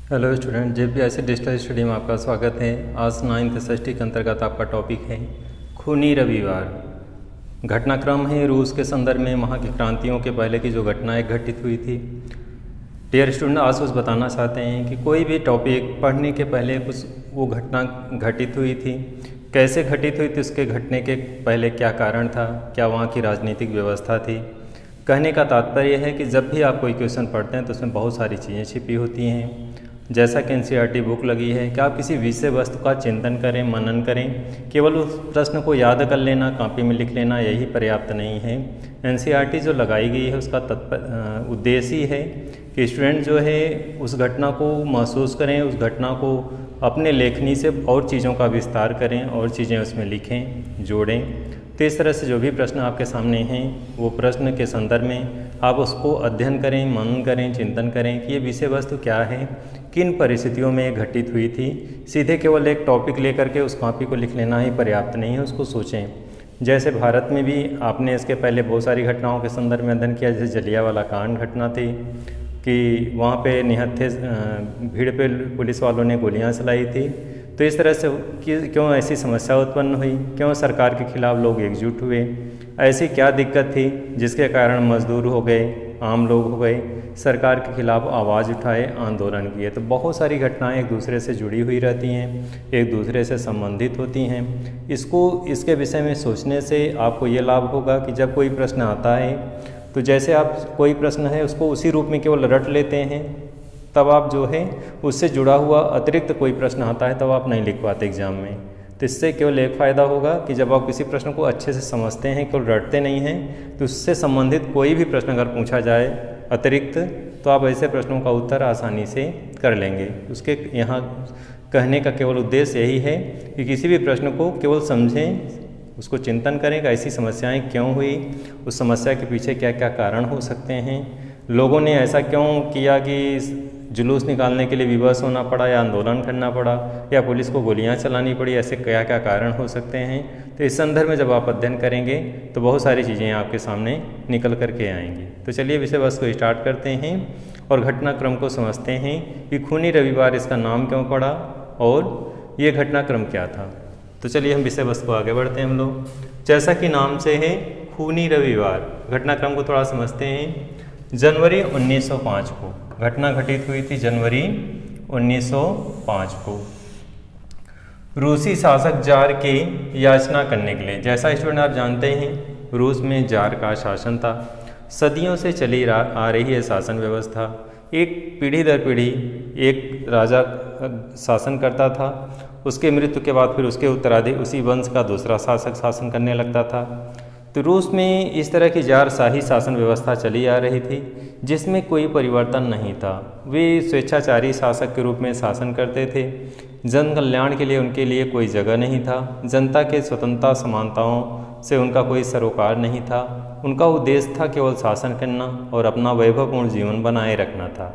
Hello student, जेपीआईसी digital study में आपका स्वागत है। आज 9th SST के अंतर्गत आपका टॉपिक है खूनी रविवार। घटनाक्रम है रूस के संदर्भ में वहाँ की क्रांतियों के पहले की जो घटनाएं घटित हुई थी। डियर स्टूडेंट, आज कुछ बताना चाहते हैं कि कोई भी टॉपिक पढ़ने के पहले कुछ वो घटना घटित हुई थी, कैसे घटित हुई थी, उसके घटने के पहले क्या कारण था, क्या वहाँ की राजनीतिक व्यवस्था थी। कहने का तात्पर्य है कि जब भी आप कोई क्वेश्चन पढ़ते हैं तो उसमें बहुत सारी चीज़ें छिपी होती हैं। जैसा कि NCERT बुक लगी है कि आप किसी विषय वस्तु का चिंतन करें, मनन करें। केवल उस प्रश्न को याद कर लेना, कॉपी में लिख लेना यही पर्याप्त नहीं है। NCERT जो लगाई गई है उसका उद्देश्य ही है कि स्टूडेंट जो है उस घटना को महसूस करें, उस घटना को अपने लेखनी से और चीज़ों का विस्तार करें और चीज़ें उसमें लिखें, जोड़ें। तो इस तरह से जो भी प्रश्न आपके सामने हैं वो प्रश्न के संदर्भ में आप उसको अध्ययन करें, मनन करें, चिंतन करें कि ये विषय वस्तु क्या है, किन परिस्थितियों में घटित हुई थी। सीधे केवल एक टॉपिक लेकर के उस कॉपी को लिख लेना ही पर्याप्त नहीं है, उसको सोचें। जैसे भारत में भी आपने इसके पहले बहुत सारी घटनाओं के संदर्भ में अध्ययन किया। जैसे जलियांवाला कांड घटना थी कि वहाँ पे निहत्थे भीड़ पे पुलिस वालों ने गोलियाँ चलाई थी। तो इस तरह से क्यों ऐसी समस्या उत्पन्न हुई, क्यों सरकार के खिलाफ लोग एकजुट हुए, ऐसी क्या दिक्कत थी जिसके कारण मजदूर हो गए, आम लोग हो गए, सरकार के खिलाफ आवाज़ उठाए, आंदोलन किए। तो बहुत सारी घटनाएं एक दूसरे से जुड़ी हुई रहती हैं, एक दूसरे से संबंधित होती हैं। इसके विषय में सोचने से आपको ये लाभ होगा कि जब कोई प्रश्न आता है तो जैसे आप कोई प्रश्न है उसको उसी रूप में केवल रट लेते हैं, तब आप जो है उससे जुड़ा हुआ अतिरिक्त कोई प्रश्न आता है तब आप नहीं लिख पाते एग्जाम में। तो इससे केवल एक फ़ायदा होगा कि जब आप किसी प्रश्न को अच्छे से समझते हैं, केवल रटते नहीं हैं, तो उससे संबंधित कोई भी प्रश्न अगर पूछा जाए अतिरिक्त तो आप ऐसे प्रश्नों का उत्तर आसानी से कर लेंगे। उसके यहाँ कहने का केवल उद्देश्य यही है कि किसी भी प्रश्न को केवल समझें, उसको चिंतन करें कि ऐसी समस्याएं क्यों हुई, उस समस्या के पीछे क्या क्या कारण हो सकते हैं, लोगों ने ऐसा क्यों किया कि जुलूस निकालने के लिए विवश होना पड़ा या आंदोलन करना पड़ा या पुलिस को गोलियां चलानी पड़ी, ऐसे क्या क्या कारण हो सकते हैं। तो इस संदर्भ में जब आप अध्ययन करेंगे तो बहुत सारी चीज़ें आपके सामने निकल कर के आएंगी। तो चलिए विषय वस्तु को स्टार्ट करते हैं और घटनाक्रम को समझते हैं कि खूनी रविवार इसका नाम क्यों पड़ा और ये घटनाक्रम क्या था। तो चलिए हम विषय वस्तु को आगे बढ़ते हैं हम लोग। जैसा कि नाम से है खूनी रविवार, घटनाक्रम को थोड़ा समझते हैं। जनवरी 1905 को घटना घटित हुई थी, जनवरी 1905 को रूसी शासक जार के याचना करने के लिए। जैसा स्टूडेंट आप जानते हैं रूस में जार का शासन था, सदियों से चली आ रही है शासन व्यवस्था। एक पीढ़ी दर पीढ़ी एक राजा शासन करता था, उसके मृत्यु के बाद फिर उसके उत्तराधिकारी उसी वंश का दूसरा शासक शासन करने लगता था। तो रूस में इस तरह की जारशाही शासन व्यवस्था चली आ रही थी जिसमें कोई परिवर्तन नहीं था। वे स्वेच्छाचारी शासक के रूप में शासन करते थे, जन कल्याण के लिए उनके लिए कोई जगह नहीं था, जनता के स्वतंत्रता समानताओं से उनका कोई सरोकार नहीं था। उनका उद्देश्य था केवल शासन करना और अपना वैभवपूर्ण जीवन बनाए रखना था।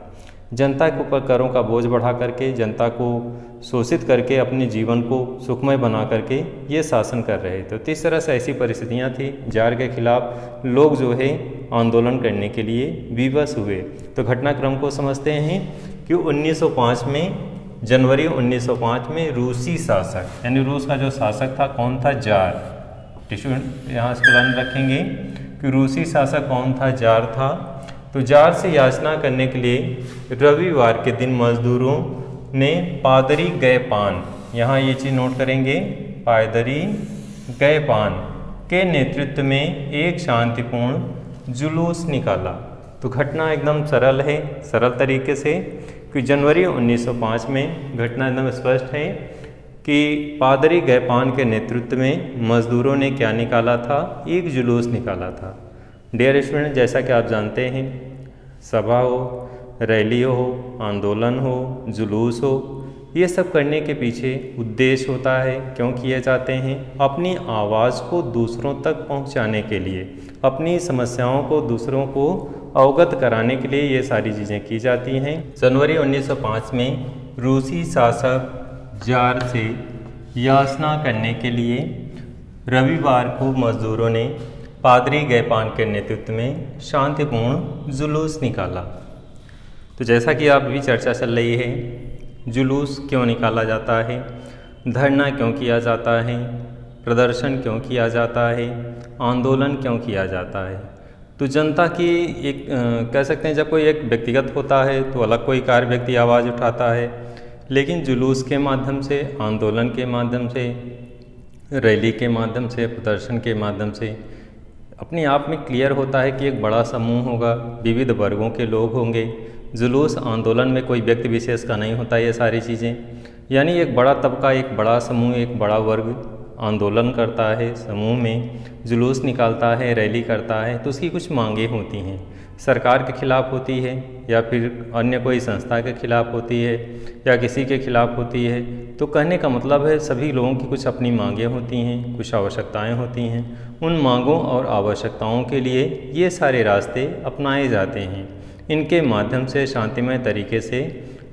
जनता के ऊपर करों का बोझ बढ़ा करके, जनता को शोषित करके अपने जीवन को सुखमय बना करके ये शासन कर रहे थे। तो इस तरह से ऐसी परिस्थितियाँ थी, जार के खिलाफ लोग जो है आंदोलन करने के लिए विवश हुए। तो घटनाक्रम को समझते हैं कि 1905 में, जनवरी 1905 में रूसी शासक यानी रूस का जो शासक था कौन था, जार। यहाँ इसको ध्यान रखेंगे कि रूसी शासक कौन था, जार था। तो जार से याचना करने के लिए रविवार के दिन मजदूरों ने पादरी गए पान, यहाँ ये चीज़ नोट करेंगे, पादरी गए पान के नेतृत्व में एक शांतिपूर्ण जुलूस निकाला। तो घटना एकदम सरल है, सरल तरीके से कि जनवरी 1905 में घटना एकदम स्पष्ट है कि पादरी गए पान के नेतृत्व में मजदूरों ने क्या निकाला था, एक जुलूस निकाला था। डियर स्टूडेंट, जैसा कि आप जानते हैं सभा हो, रैली हो, आंदोलन हो, जुलूस हो, ये सब करने के पीछे उद्देश्य होता है। क्यों किए जाते हैं? अपनी आवाज़ को दूसरों तक पहुंचाने के लिए, अपनी समस्याओं को दूसरों को अवगत कराने के लिए ये सारी चीज़ें की जाती हैं। जनवरी 1905 में रूसी शासक जार से याचना करने के लिए रविवार को मजदूरों ने पादरी गए पान के नेतृत्व में शांतिपूर्ण जुलूस निकाला। तो जैसा कि आप भी चर्चा चल रही है जुलूस क्यों निकाला जाता है, धरना क्यों किया जाता है, प्रदर्शन क्यों किया जाता है, आंदोलन क्यों किया जाता है। तो जनता की एक कह सकते हैं जब कोई एक व्यक्तिगत होता है तो अलग कोई कार्य व्यक्ति आवाज़ उठाता है, लेकिन जुलूस के माध्यम से, आंदोलन के माध्यम से, रैली के माध्यम से, प्रदर्शन के माध्यम से अपने आप में क्लियर होता है कि एक बड़ा समूह होगा, विविध वर्गों के लोग होंगे। जुलूस आंदोलन में कोई व्यक्ति विशेष का नहीं होता ये सारी चीज़ें, यानी एक बड़ा तबका, एक बड़ा समूह, एक बड़ा वर्ग आंदोलन करता है, समूह में जुलूस निकालता है, रैली करता है, तो उसकी कुछ मांगें होती हैं, सरकार के खिलाफ होती है या फिर अन्य कोई संस्था के खिलाफ होती है या किसी के खिलाफ होती है। तो कहने का मतलब है सभी लोगों की कुछ अपनी मांगें होती हैं, कुछ आवश्यकताएं होती हैं। उन मांगों और आवश्यकताओं के लिए ये सारे रास्ते अपनाए जाते हैं। इनके माध्यम से शांतिमय तरीके से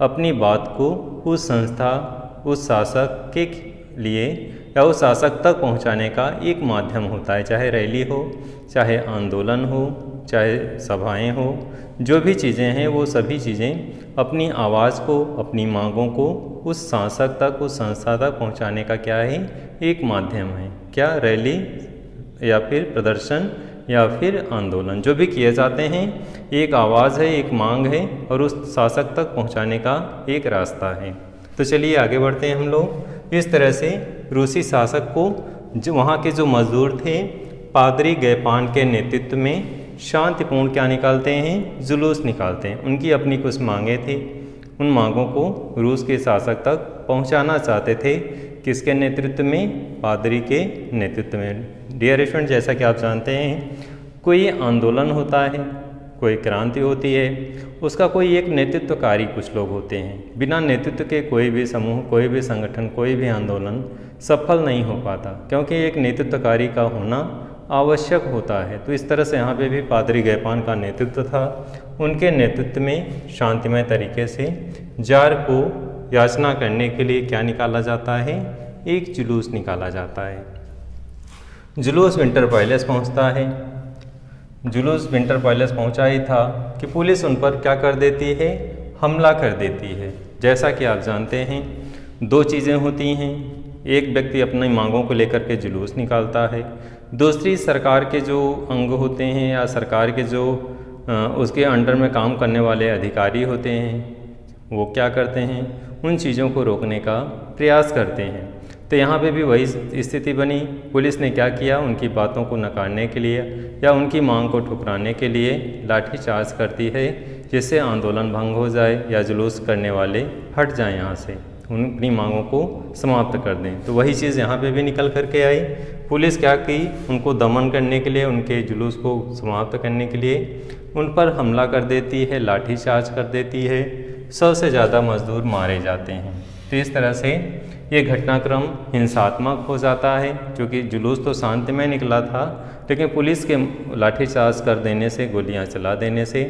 अपनी बात को उस संस्था, उस शासक के लिए या उस शासक तक पहुंचाने का एक माध्यम होता है, चाहे रैली हो, चाहे आंदोलन हो, चाहे सभाएं हो, जो भी चीज़ें हैं वो सभी चीज़ें अपनी आवाज़ को, अपनी मांगों को उस शासक तक, उस संस्था तक पहुंचाने का क्या है, एक माध्यम है। क्या रैली या फिर प्रदर्शन या फिर आंदोलन जो भी किए जाते हैं, एक आवाज़ है, एक मांग है और उस शासक तक पहुंचाने का एक रास्ता है। तो चलिए आगे बढ़ते हैं हम लोग। इस तरह से रूसी शासक को जो वहाँ के जो मजदूर थे, पादरी गैपान के नेतृत्व में शांतिपूर्ण क्या निकालते हैं, जुलूस निकालते हैं। उनकी अपनी कुछ मांगें थी, उन मांगों को रूस के शासक तक पहुंचाना चाहते थे। किसके नेतृत्व में? पादरी के नेतृत्व में। डियर स्टूडेंट, जैसा कि आप जानते हैं कोई आंदोलन होता है, कोई क्रांति होती है, उसका कोई एक नेतृत्वकारी कुछ लोग होते हैं। बिना नेतृत्व के कोई भी समूह, कोई भी संगठन, कोई भी आंदोलन सफल नहीं हो पाता, क्योंकि एक नेतृत्वकारी का होना आवश्यक होता है। तो इस तरह से यहाँ पे भी पादरी गैपान का नेतृत्व था। उनके नेतृत्व में शांतिमय तरीके से जार को याचना करने के लिए क्या निकाला जाता है, एक जुलूस निकाला जाता है। जुलूस विंटर पैलेस पहुँचता है। जुलूस विंटर पैलेस पहुँचा ही था कि पुलिस उन पर क्या कर देती है, हमला कर देती है। जैसा कि आप जानते हैं दो चीज़ें होती हैं, एक व्यक्ति अपनी मांगों को लेकर के जुलूस निकालता है, दूसरी सरकार के जो अंग होते हैं या सरकार के जो उसके अंडर में काम करने वाले अधिकारी होते हैं वो क्या करते हैं, उन चीज़ों को रोकने का प्रयास करते हैं। तो यहाँ पे भी वही स्थिति बनी। पुलिस ने क्या किया, उनकी बातों को नकारने के लिए या उनकी मांग को ठुकराने के लिए लाठीचार्ज करती है, जिससे आंदोलन भंग हो जाए या जुलूस करने वाले हट जाएं यहाँ से, अपनी मांगों को समाप्त कर दें। तो वही चीज़ यहाँ पे भी निकल करके आई। पुलिस क्या की, उनको दमन करने के लिए, उनके जुलूस को समाप्त करने के लिए उन पर हमला कर देती है, लाठीचार्ज कर देती है। 100 से ज़्यादा मजदूर मारे जाते हैं। तो इस तरह से ये घटनाक्रम हिंसात्मक हो जाता है, क्योंकि जुलूस तो शांतिमय निकला था, लेकिन पुलिस के लाठीचार्ज कर देने से, गोलियां चला देने से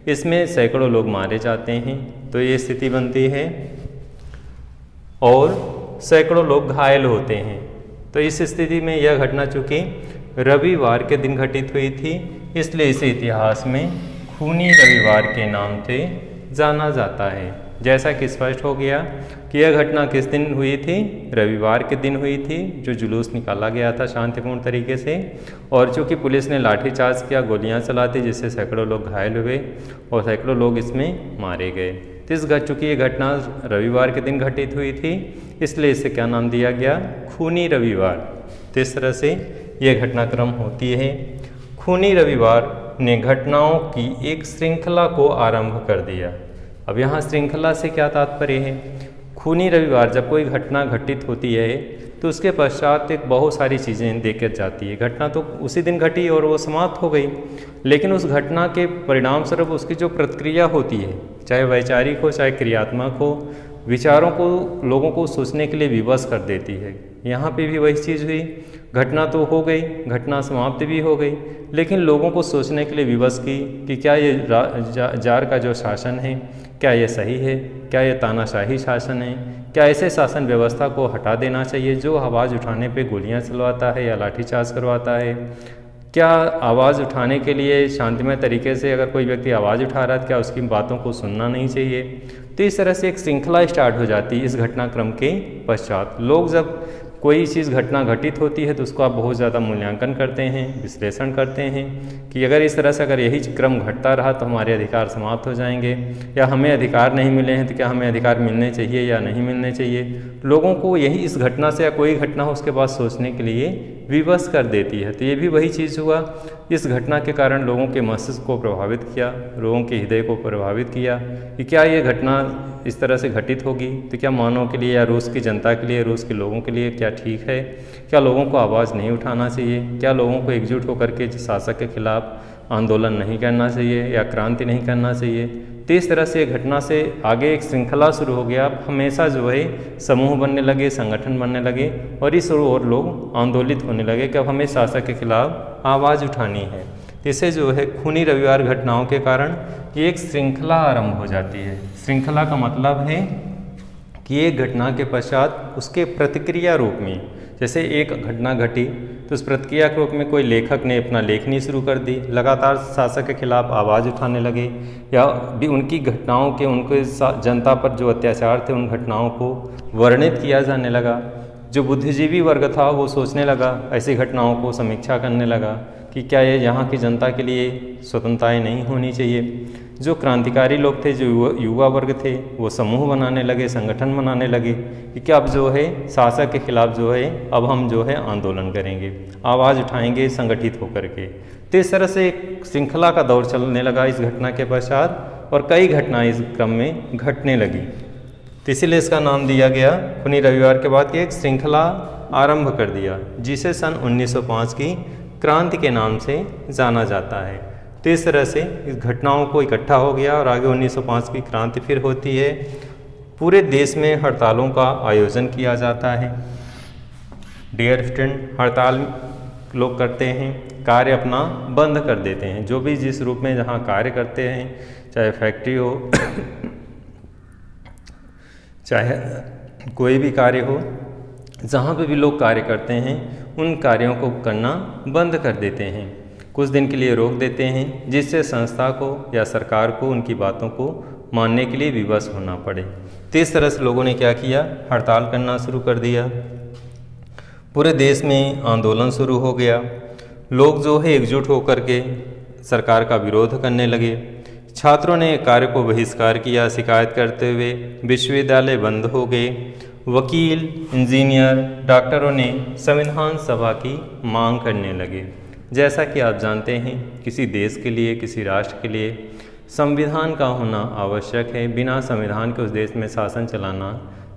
इसमें सैकड़ों लोग मारे जाते हैं। तो ये स्थिति बनती है और सैकड़ों लोग घायल होते हैं। तो इस स्थिति में यह घटना चूँकि रविवार के दिन घटित हुई थी, इसलिए इसे इतिहास में खूनी रविवार के नाम से जाना जाता है। जैसा कि स्पष्ट हो गया कि यह घटना किस दिन हुई थी, रविवार के दिन हुई थी, जो जुलूस निकाला गया था शांतिपूर्ण तरीके से। और चूँकि पुलिस ने लाठीचार्ज किया, गोलियां चला दी, जिससे सैकड़ों लोग घायल हुए और सैकड़ों लोग इसमें मारे गए। तो चूँकि ये घटना रविवार के दिन घटित हुई थी, इसलिए इसे क्या नाम दिया गया, खूनी रविवार। तो इस तरह से ये घटनाक्रम होती है। खूनी रविवार ने घटनाओं की एक श्रृंखला को आरंभ कर दिया। अब यहाँ श्रृंखला से क्या तात्पर्य है, खूनी रविवार जब कोई घटना घटित होती है तो उसके पश्चात एक बहुत सारी चीज़ें देखकर जाती है। घटना तो उसी दिन घटी और वो समाप्त हो गई, लेकिन उस घटना के परिणाम स्वरूप उसकी जो प्रतिक्रिया होती है, चाहे वैचारिक हो चाहे क्रियात्मक हो, विचारों को, लोगों को सोचने के लिए विवश कर देती है। यहाँ पे भी वही चीज़ हुई। घटना तो हो गई, घटना समाप्त भी हो गई, लेकिन लोगों को सोचने के लिए विवश की कि क्या ये जार का जो शासन है, क्या ये सही है, क्या ये तानाशाही शासन है, क्या ऐसे शासन व्यवस्था को हटा देना चाहिए जो आवाज़ उठाने पे गोलियां चलवाता है या लाठीचार्ज करवाता है। क्या आवाज़ उठाने के लिए शांतिमय तरीके से अगर कोई व्यक्ति आवाज़ उठा रहा है तो क्या उसकी बातों को सुनना नहीं चाहिए। तो इस तरह से एक श्रृंखला स्टार्ट हो जाती है इस घटनाक्रम के पश्चात। लोग जब कोई चीज़ घटना घटित होती है तो उसको आप बहुत ज़्यादा मूल्यांकन करते हैं, विश्लेषण करते हैं कि अगर इस तरह से अगर यही क्रम घटता रहा तो हमारे अधिकार समाप्त हो जाएंगे, या हमें अधिकार नहीं मिले हैं तो क्या हमें अधिकार मिलने चाहिए या नहीं मिलने चाहिए। लोगों को यही इस घटना से या कोई घटना हो उसके बाद सोचने के लिए विवश कर देती है। तो ये भी वही चीज़ हुआ, इस घटना के कारण लोगों के मस्तिष्क को प्रभावित किया, लोगों के हृदय को प्रभावित किया कि क्या ये घटना इस तरह से घटित होगी तो क्या मानव के लिए या रूस की जनता के लिए, रूस के लोगों के लिए क्या ठीक है। क्या लोगों को आवाज़ नहीं उठाना चाहिए, क्या लोगों को एकजुट होकर के शासक के खिलाफ आंदोलन नहीं करना चाहिए या क्रांति नहीं करना चाहिए। तो इस तरह से घटना से आगे एक श्रृंखला शुरू हो गया। अब हमेशा जो है समूह बनने लगे, संगठन बनने लगे और इस ओर लोग आंदोलित होने लगे कि अब हमें शासक के खिलाफ आवाज़ उठानी है। इसे जो है खूनी रविवार घटनाओं के कारण ये एक श्रृंखला आरंभ हो जाती है। श्रृंखला का मतलब है कि एक घटना के पश्चात उसके प्रतिक्रिया रूप में, जैसे एक घटना घटी तो उस प्रतिक्रिया के रूप में कोई लेखक ने अपना लेखनी शुरू कर दी, लगातार शासक के खिलाफ आवाज़ उठाने लगे, या भी उनकी घटनाओं के, उनके जनता पर जो अत्याचार थे उन घटनाओं को वर्णित किया जाने लगा। जो बुद्धिजीवी वर्ग था वो सोचने लगा, ऐसी घटनाओं को समीक्षा करने लगा कि क्या ये यहाँ की जनता के लिए स्वतंत्रताएँ नहीं होनी चाहिए। जो क्रांतिकारी लोग थे, जो युवा वर्ग थे, वो समूह बनाने लगे, संगठन बनाने लगे कि क्या अब जो है शासक के खिलाफ जो है अब हम जो है आंदोलन करेंगे, आवाज़ उठाएंगे संगठित होकर के। तो इस तरह से एक श्रृंखला का दौर चलने लगा इस घटना के पश्चात और कई घटनाएं इस क्रम में घटने लगी। तो इसीलिए इसका नाम दिया गया खूनी रविवार के बाद कि एक श्रृंखला आरंभ कर दिया, जिसे सन 1905 की क्रांति के नाम से जाना जाता है। तो इस तरह से इस घटनाओं को इकट्ठा हो गया और आगे 1905 की क्रांति फिर होती है। पूरे देश में हड़तालों का आयोजन किया जाता है। डियर स्टूडेंट, हड़ताल लोग करते हैं, कार्य अपना बंद कर देते हैं। जो भी जिस रूप में जहाँ कार्य करते हैं, चाहे फैक्ट्री हो चाहे कोई भी कार्य हो, जहाँ पे भी लोग कार्य करते हैं उन कार्यों को करना बंद कर देते हैं, कुछ दिन के लिए रोक देते हैं, जिससे संस्था को या सरकार को उनकी बातों को मानने के लिए विवश होना पड़े। तो इस तरह से लोगों ने क्या किया, हड़ताल करना शुरू कर दिया। पूरे देश में आंदोलन शुरू हो गया। लोग जो है एकजुट होकर के सरकार का विरोध करने लगे। छात्रों ने कार्य को बहिष्कार किया, शिकायत करते हुए विश्वविद्यालय बंद हो गए। वकील, इंजीनियर, डॉक्टरों ने संविधान सभा की मांग करने लगे। जैसा कि आप जानते हैं, किसी देश के लिए, किसी राष्ट्र के लिए संविधान का होना आवश्यक है। बिना संविधान के उस देश में शासन चलाना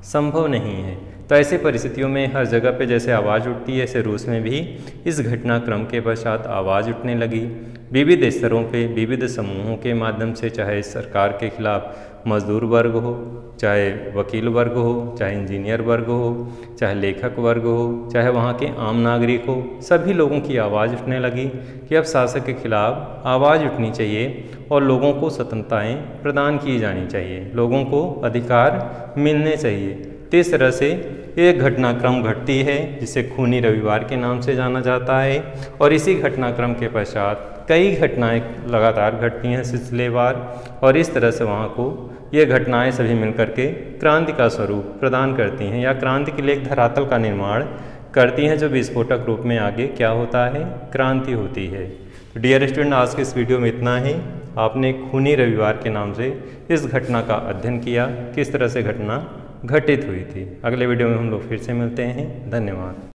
संभव नहीं है। तो ऐसी परिस्थितियों में हर जगह पे जैसे आवाज़ उठती है, ऐसे रूस में भी इस घटनाक्रम के पश्चात आवाज़ उठने लगी। विविध स्तरों पे, विविध समूहों के माध्यम से, चाहे सरकार के खिलाफ मजदूर वर्ग हो, चाहे वकील वर्ग हो, चाहे इंजीनियर वर्ग हो, चाहे लेखक वर्ग हो, चाहे वहाँ के आम नागरिक हो, सभी लोगों की आवाज़ उठने लगी कि अब शासक के खिलाफ आवाज़ उठनी चाहिए और लोगों को स्वतंत्रताएँ प्रदान की जानी चाहिए, लोगों को अधिकार मिलने चाहिए। तो इस तरह से एक घटनाक्रम घटती है जिसे खूनी रविवार के नाम से जाना जाता है। और इसी घटनाक्रम के पश्चात कई घटनाएं लगातार घटती हैं सिलसिलेवार, और इस तरह से वहाँ को ये घटनाएं सभी मिलकर के क्रांति का स्वरूप प्रदान करती हैं या क्रांति के लिए एक धरातल का निर्माण करती हैं, जो विस्फोटक रूप में आगे क्या होता है, क्रांति होती है। तो डियर स्टूडेंट, आज के इस वीडियो में इतना ही। आपने खूनी रविवार के नाम से इस घटना का अध्ययन किया, किस तरह से घटना घटित हुई थी। अगले वीडियो में हम लोग फिर से मिलते हैं। धन्यवाद।